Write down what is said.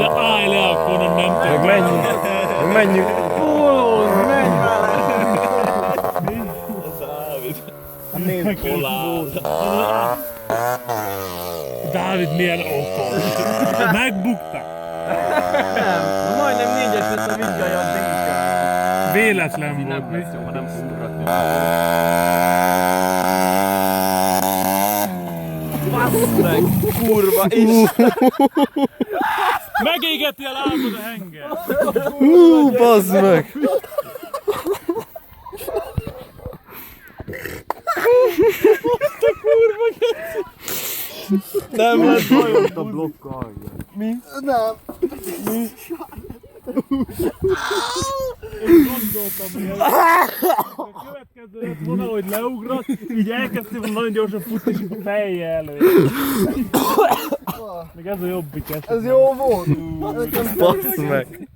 De állj le, akkor nem mentünk. Menjünk. Menj már! Dávid milyen okos. Megbukta. Nem, majdnem 4-es lesz a vizsgája a D-kel. Véletlen volt. Nem lesz jó, ha nem fogunk rakni. Bassz meg, kurva is! Megégeti a lábad a henger. Bazd meg. Nem lesz bajod a blokkal. Mi? Nem. Én gondoltam, hogy a következő lett volna, hogy leugrasz, így elkezdtél volna nagyon gyorsan futni, és akkor fejjel elő. Még ez a jobbik eset. Ez jó volt. Bassz meg.